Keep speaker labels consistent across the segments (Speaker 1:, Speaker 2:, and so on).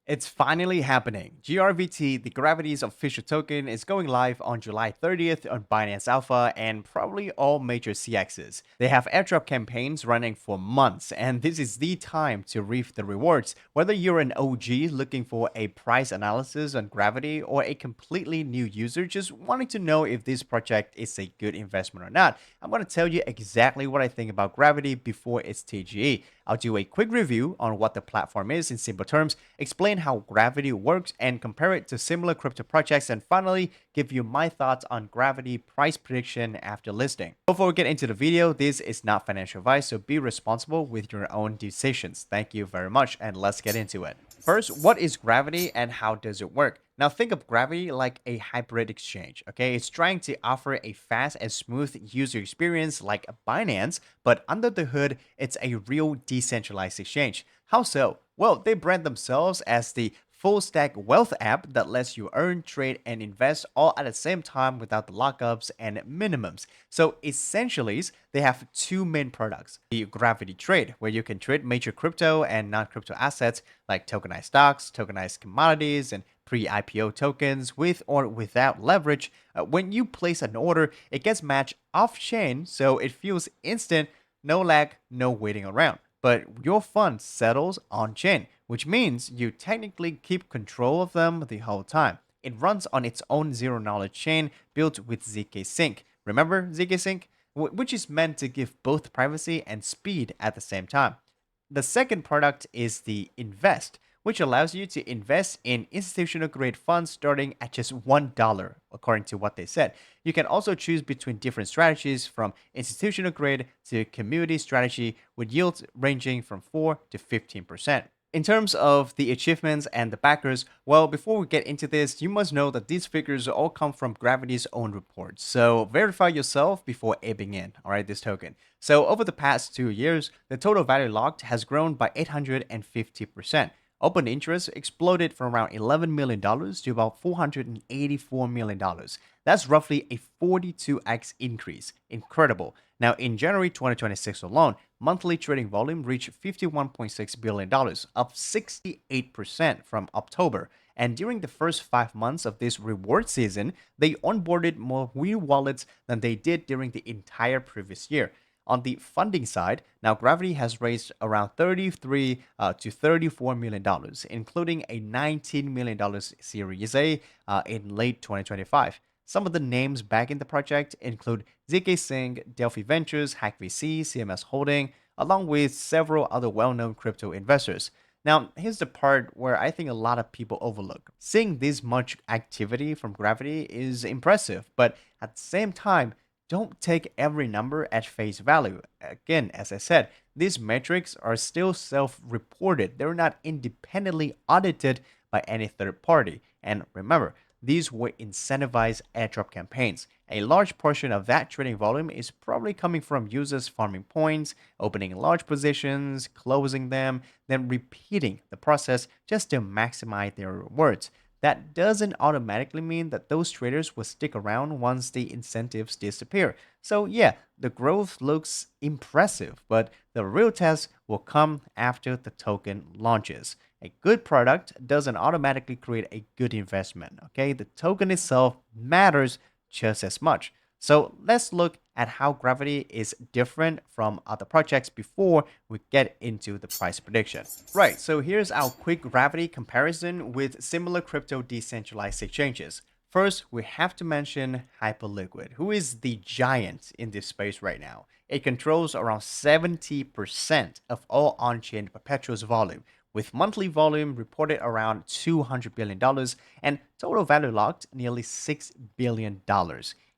Speaker 1: It's finally happening. GRVT, the Gravity's official token, is going live on July 30th on Binance Alpha and probably all major CXs. They have airdrop campaigns running for months, and this is the time to reap the rewards. Whether you're an OG looking for a price analysis on Gravity or a completely new user just wanting to know if this project is a good investment or not, I'm going to tell you exactly what I think about Gravity before its TGE. I'll do a quick review on what the platform is in simple terms, explain how Gravity works, and compare it to similar crypto projects, and finally, give you my thoughts on Gravity price prediction after listing. Before we get into the video, this is not financial advice, so be responsible with your own decisions. Thank you very much, and let's get into it. First, what is Gravity and how does it work? Now think of Gravity like a hybrid exchange, okay? It's trying to offer a fast and smooth user experience like a Binance, but under the hood, it's a real decentralized exchange. How so? Well, they brand themselves as the full stack wealth app that lets you earn, trade, and invest all at the same time without the lockups and minimums. So essentially, they have two main products. The Gravity Trade, where you can trade major crypto and non-crypto assets like tokenized stocks, tokenized commodities, and pre-IPO tokens with or without leverage. When you place an order, it gets matched off-chain, so it feels instant, no lag, no waiting around. But your fund settles on-chain, which means you technically keep control of them the whole time. It runs on its own zero-knowledge chain built with ZK Sync. Remember ZK Sync? Which is meant to give both privacy and speed at the same time. The second product is the Invest, which allows you to invest in institutional grade funds starting at just $1, according to what they said. You can also choose between different strategies from institutional grade to community strategy with yields ranging from 4 to 15%. In terms of the achievements and the backers, well, before we get into this, you must know that these figures all come from Gravity's own reports. So verify yourself before aiming in, all right, this token. So over the past 2 years, the total value locked has grown by 850%. Open interest exploded from around $11 million to about $484 million. That's roughly a 42x increase. Incredible. Now, in January 2026 alone, monthly trading volume reached $51.6 billion, up 68% from October. And during the first 5 months of this reward season, they onboarded more real wallets than they did during the entire previous year. On the funding side, now Gravity has raised around 33 to $34 million, including a $19 million Series A in late 2025. Some of the names backing the project include ZK Singh, Delphi Ventures, HackVC, CMS Holding, along with several other well-known crypto investors. Now, here's the part where I think a lot of people overlook. Seeing this much activity from Gravity is impressive, but at the same time, don't take every number at face value. Again, as I said, these metrics are still self reported, they're not independently audited by any third party. And remember, these were incentivized airdrop campaigns. A large portion of that trading volume is probably coming from users farming points, opening large positions, closing them, then repeating the process just to maximize their rewards. That doesn't automatically mean that those traders will stick around once the incentives disappear. So, yeah, the growth looks impressive, but the real test will come after the token launches. A good product doesn't automatically create a good investment, okay? The token itself matters just as much. So let's look at how Gravity is different from other projects before we get into the price prediction. Right, so here's our quick Gravity comparison with similar crypto decentralized exchanges. First, we have to mention Hyperliquid, who is the giant in this space right now. It controls around 70% of all on-chain perpetuals volume, with monthly volume reported around $200 billion and total value locked nearly $6 billion.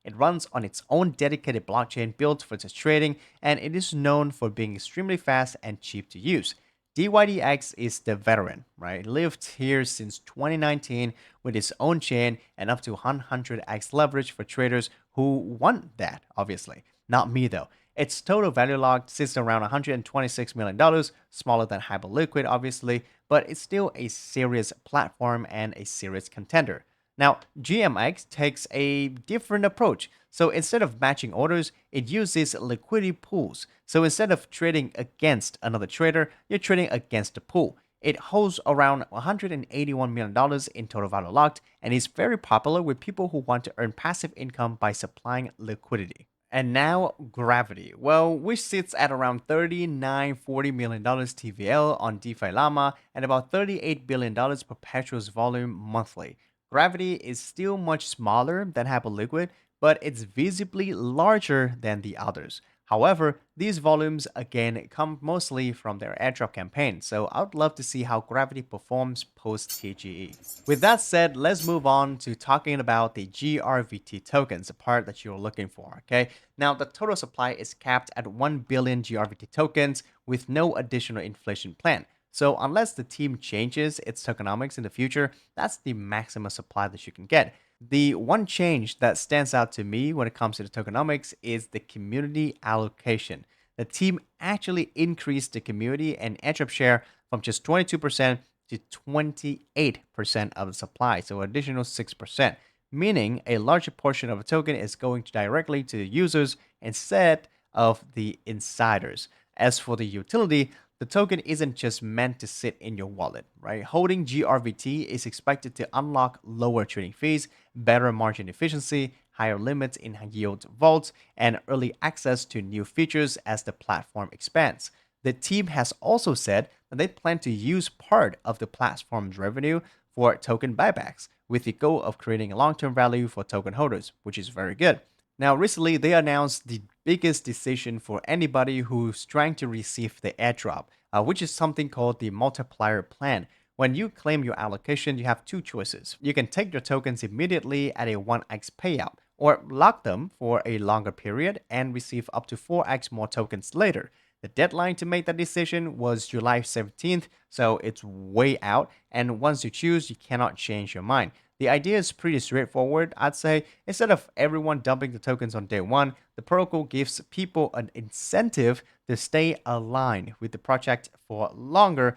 Speaker 1: It runs on its own dedicated blockchain built for its trading, and it is known for being extremely fast and cheap to use. DYDX is the veteran, right? It lived here since 2019 with its own chain and up to 100x leverage for traders who want that, obviously. Not me though. Its total value locked sits around $126 million, smaller than Hyperliquid, obviously, but it's still a serious platform and a serious contender. Now, GMX takes a different approach. So instead of matching orders, it uses liquidity pools. So instead of trading against another trader, you're trading against the pool. It holds around $181 million in total value locked and is very popular with people who want to earn passive income by supplying liquidity. And now Gravity. Well, which sits at around $39-40 million TVL on DeFi Llama and about $38 billion perpetuals volume monthly. Gravity is still much smaller than Hyperliquid, but it's visibly larger than the others. However, these volumes again come mostly from their airdrop campaign, so I would love to see how Gravity performs post TGE. With that said, let's move on to talking about the GRVT tokens, the part that you're looking for, okay? Now, the total supply is capped at 1 billion GRVT tokens with no additional inflation plan. So unless the team changes its tokenomics in the future, that's the maximum supply that you can get. The one change that stands out to me when it comes to the tokenomics is the community allocation. The team actually increased the community and airdrop share from just 22% to 28% of the supply, so additional 6%, meaning a larger portion of a token is going directly to users instead of the insiders. As for the utility, the token isn't just meant to sit in your wallet, right? Holding GRVT is expected to unlock lower trading fees, better margin efficiency, higher limits in high yield vaults, and early access to new features as the platform expands. The team has also said that they plan to use part of the platform's revenue for token buybacks, with the goal of creating a long term value for token holders, which is very good. Now, recently they announced the biggest decision for anybody who's trying to receive the airdrop, which is something called the multiplier plan. When you claim your allocation, you have two choices. You can take your tokens immediately at a 1x payout, or lock them for a longer period and receive up to 4x more tokens later. The deadline to make that decision was July 17th, so it's way out. And once you choose, you cannot change your mind. The idea is pretty straightforward. I'd say instead of everyone dumping the tokens on day one, the protocol gives people an incentive to stay aligned with the project for longer.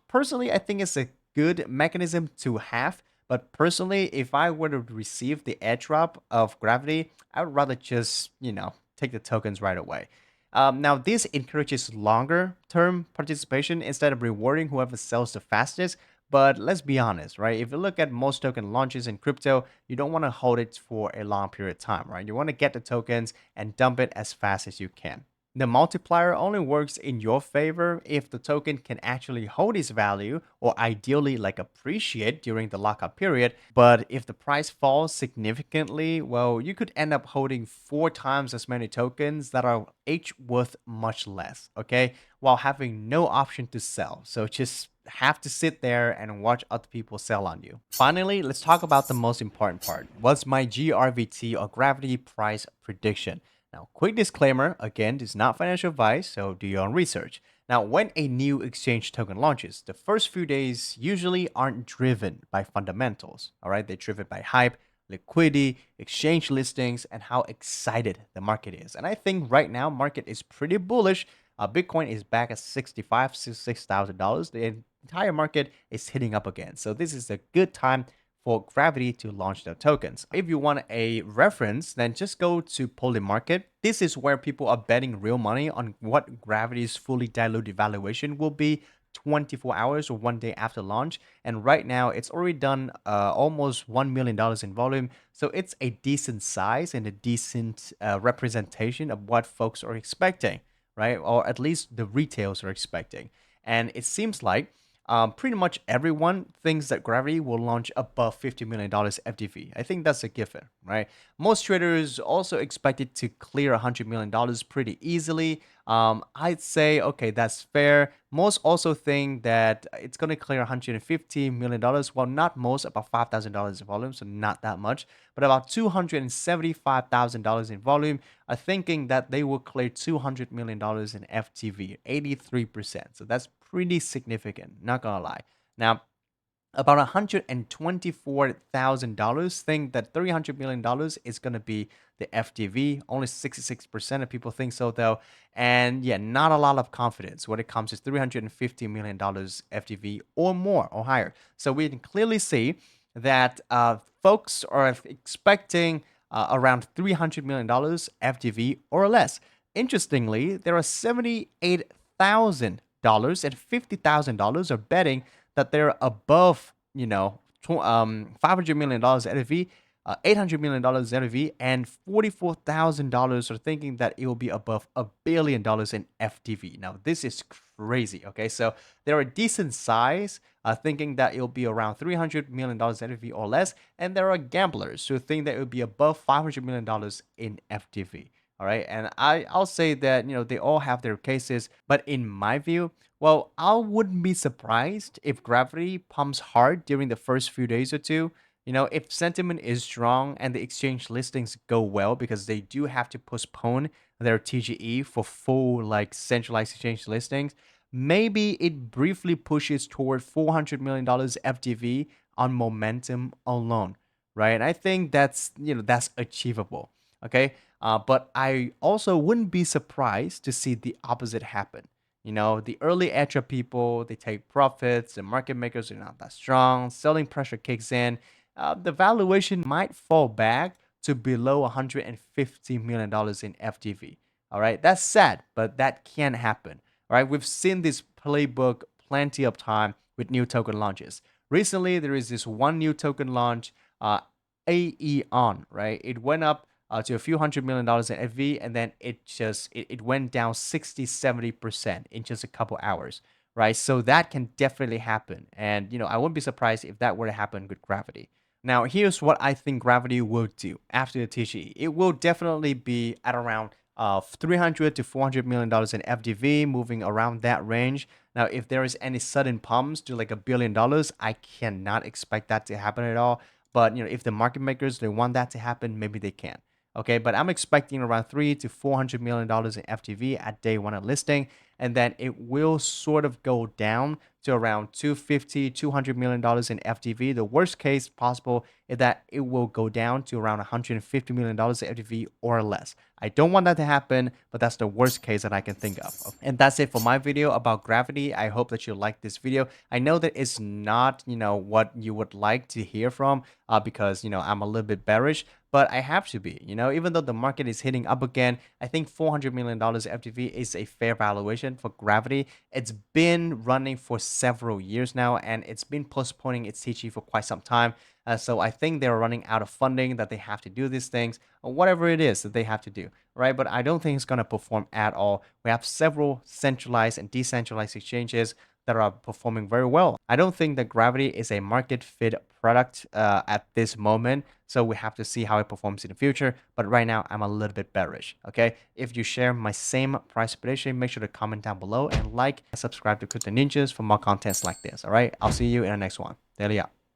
Speaker 1: Personally, I think it's a good mechanism to have. But personally, if I were to receive the airdrop of Gravity, I would rather just, take the tokens right away. Now, this encourages longer term participation instead of rewarding whoever sells the fastest. But let's be honest, right? If you look at most token launches in crypto, you don't want to hold it for a long period of time, right? You want to get the tokens and dump it as fast as you can. The multiplier only works in your favor if the token can actually hold its value or ideally like appreciate during the lockup period. But if the price falls significantly, well, you could end up holding 4 times as many tokens that are each worth much less, okay? While having no option to sell. So just have to sit there and watch other people sell on you. Finally, let's talk about the most important part. What's my GRVT or gravity price prediction? Now, quick disclaimer, again, this is not financial advice, so do your own research. Now, when a new exchange token launches, the first few days usually aren't driven by fundamentals, all right? They're driven by hype, liquidity, exchange listings, and how excited the market is. And I think right now, market is pretty bullish. Bitcoin is back at $65,000-$66,000. The entire market is hitting up again. So this is a good time for Gravity to launch their tokens. If you want a reference, then just go to Polymarket. This is where people are betting real money on what Gravity's fully diluted valuation will be 24 hours or 1 day after launch. And right now, it's already done almost $1 million in volume. So it's a decent size and a decent representation of what folks are expecting, right? Or at least the retails are expecting. And it seems like pretty much everyone thinks that Gravity will launch above $50 million FTV. I think that's a given, right? Most traders also expect it to clear $100 million pretty easily. I'd say, okay, that's fair. Most also think that it's going to clear $150 million. Well, not most, about $5,000 in volume, so not that much. But about $275,000 in volume are thinking that they will clear $200 million in FTV, 83%. So that's pretty significant, not gonna lie. Now, about $124,000 think that $300 million is going to be the FTV. Only 66% of people think so, though. And yeah, not a lot of confidence when it comes to $350 million FTV or more or higher. So we can clearly see that folks are expecting around $300 million FTV or less. Interestingly, there are 78,000 and $50,000 are betting that they're above, $500 million ZV, $800 million ZV, and $44,000 are thinking that it will be above $1 billion in FTV. Now, this is crazy. Okay, so they're a decent size, thinking that it'll be around $300 million FTV or less, and there are gamblers who think that it will be above $500 million in FTV. All right, and I'll say that they all have their cases, but in my view, well, I wouldn't be surprised if gravity pumps hard during the first few days or two. If sentiment is strong and the exchange listings go well, because they do have to postpone their TGE for full like centralized exchange listings, maybe it briefly pushes toward $400 million FTV on momentum alone, right? And I think that's achievable. Okay, but I also wouldn't be surprised to see the opposite happen. The early edge people, they take profits, the market makers are not that strong, selling pressure kicks in, the valuation might fall back to below $150 million in FTV. All right, that's sad, but that can happen. All right, we've seen this playbook plenty of time with new token launches. Recently, there is this one new token launch, AEON, right? It went up to a few $100 million in FV, and then it went down 60-70% in just a couple hours, right? So that can definitely happen, and I wouldn't be surprised if that were to happen with gravity. Now, here's what I think gravity will do after the TGE. It will definitely be at around 300 to $400 million in FDV, moving around that range. Now, if there is any sudden pumps to like $1 billion, I cannot expect that to happen at all. But if the market makers they want that to happen, maybe they can. Okay, but I'm expecting around 3 to $400 million in FTV at day one of listing, and then it will sort of go down to around 250, $200 million in FTV. The worst case possible is that it will go down to around $150 million in FTV or less. I don't want that to happen, but that's the worst case that I can think of. And that's it for my video about gravity. I hope that you like this video. I know that it's not, what you would like to hear from, because, I'm a little bit bearish, but I have to be, even though the market is hitting up again, I think $400 million FTV is a fair valuation for gravity. It's been running for several years now, and it's been postponing its TG for quite some time. So I think they're running out of funding, that they have to do these things, or whatever it is that they have to do, right? But I don't think it's going to perform at all. We have several centralized and decentralized exchanges that are performing very well. I don't think that gravity is a market fit product at this moment, so we have to see how it performs in the future. But right now, I'm a little bit bearish. Okay, if you share my same price prediction, make sure to comment down below and like and subscribe to CryptoNinjas for more contents like this. All right, I'll see you in the next one. Daily out.